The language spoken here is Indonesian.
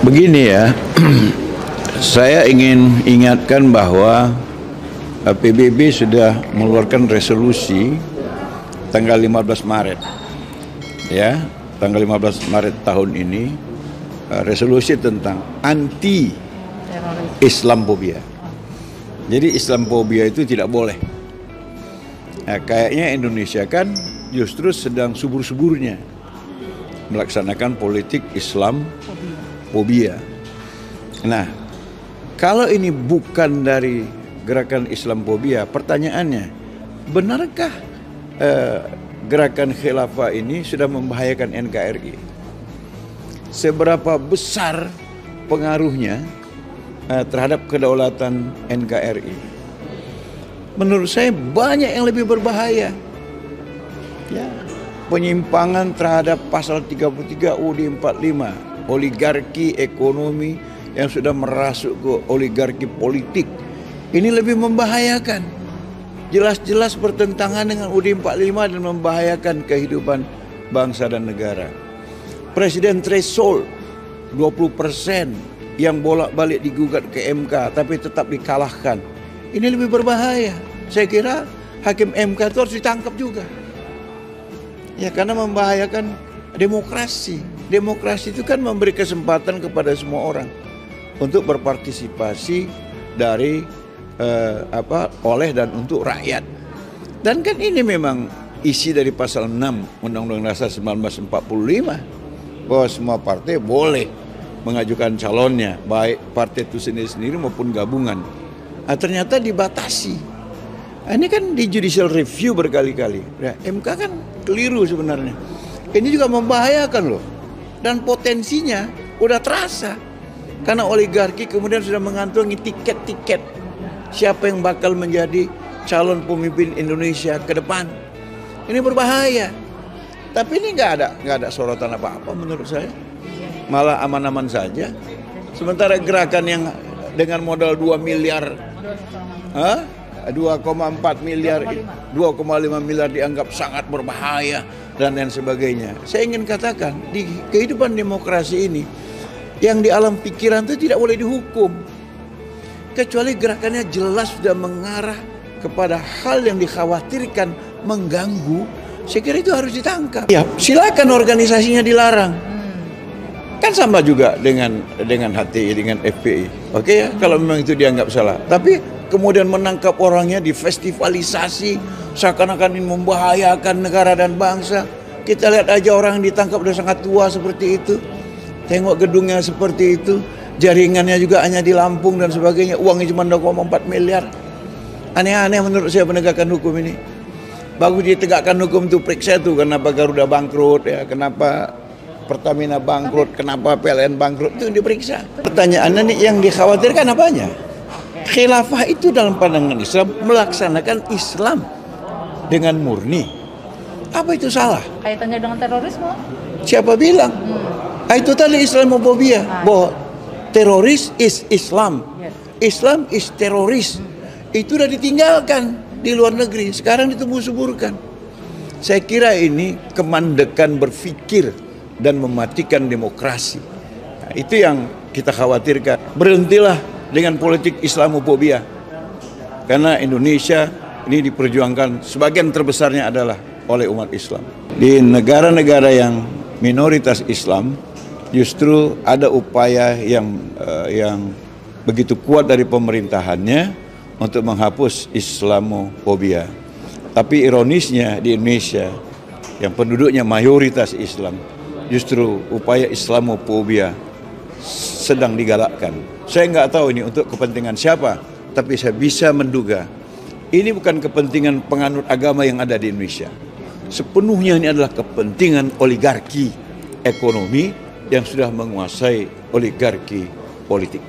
Begini ya, saya ingin ingatkan bahwa PBB sudah mengeluarkan resolusi tanggal 15 Maret. Ya, tanggal 15 Maret tahun ini resolusi tentang anti Islamophobia. Jadi Islamophobia itu tidak boleh. Nah, kayaknya Indonesia kan justru sedang subur-suburnya melaksanakan politik Islamophobia. Nah, kalau ini bukan dari gerakan Islamophobia, pertanyaannya, benarkah gerakan khilafah ini sudah membahayakan NKRI? Seberapa besar pengaruhnya terhadap kedaulatan NKRI? Menurut saya banyak yang lebih berbahaya. Ya, penyimpangan terhadap pasal 33 UUD 45, oligarki ekonomi yang sudah merasuk ke oligarki politik. Ini lebih membahayakan. Jelas-jelas bertentangan dengan UUD 45 dan membahayakan kehidupan bangsa dan negara. Presiden threshold 20% yang bolak-balik digugat ke MK tapi tetap dikalahkan. Ini lebih berbahaya. Saya kira hakim MK itu harus ditangkap juga. Ya, karena membahayakan demokrasi. Demokrasi itu kan memberi kesempatan kepada semua orang untuk berpartisipasi dari oleh dan untuk rakyat. Dan kan ini memang isi dari pasal 6 Undang-Undang Dasar 1945 bahwa semua partai boleh mengajukan calonnya, baik partai itu sendiri maupun gabungan. Nah, ternyata dibatasi. Nah, ini kan di judicial review berkali-kali. Ya, MK kan keliru sebenarnya. Ini juga membahayakan loh. Dan potensinya udah terasa. Karena oligarki kemudian sudah mengantongi tiket-tiket siapa yang bakal menjadi calon pemimpin Indonesia ke depan. Ini berbahaya. Tapi ini nggak ada sorotan apa-apa menurut saya. Malah aman-aman saja. Sementara gerakan yang dengan modal 2 miliar, 2,4 miliar, 2,5 miliar dianggap sangat berbahaya dan lain sebagainya. Saya ingin katakan di kehidupan demokrasi ini yang di alam pikiran itu tidak boleh dihukum kecuali gerakannya jelas sudah mengarah kepada hal yang dikhawatirkan mengganggu. Saya kira itu harus ditangkap. Ya, silakan organisasinya dilarang. Kan sama juga dengan HTI, dengan FPI. Oke ya, kalau memang itu dianggap salah. Tapi kemudian menangkap orangnya, divestivalisasi, seakan-akan ini membahayakan negara dan bangsa. Kita lihat aja orang yang ditangkap sudah sangat tua seperti itu. Tengok gedungnya seperti itu. Jaringannya juga hanya di Lampung dan sebagainya. Uangnya cuma 2,4 miliar. Aneh-aneh menurut saya penegakan hukum ini. Bagus ditegakkan hukum itu, periksa tuh kenapa Garuda bangkrut, ya, kenapa Pertamina bangkrut, kenapa PLN bangkrut, itu diperiksa. Pertanyaannya nih, yang dikhawatirkan apanya? Khilafah itu dalam pandangan Islam melaksanakan Islam dengan murni. Apa itu salah? Kaitannya dengan terorisme? Siapa bilang? Itu tadi Islamophobia, bahwa teroris is Islam, Islam is teroris. Itu udah ditinggalkan di luar negeri, sekarang ditumbuh-suburkan. Saya kira ini kemandekan berpikir dan mematikan demokrasi. Nah, itu yang kita khawatirkan. Berhentilah dengan politik Islamophobia. Karena Indonesia ini diperjuangkan sebagian terbesarnya adalah oleh umat Islam. Di negara-negara yang minoritas Islam justru ada upaya yang begitu kuat dari pemerintahannya untuk menghapus Islamophobia. Tapi ironisnya di Indonesia yang penduduknya mayoritas Islam, justru upaya Islamophobia sedang digalakkan. Saya nggak tahu ini untuk kepentingan siapa, tapi saya bisa menduga ini bukan kepentingan penganut agama yang ada di Indonesia. Sepenuhnya ini adalah kepentingan oligarki ekonomi yang sudah menguasai oligarki politik.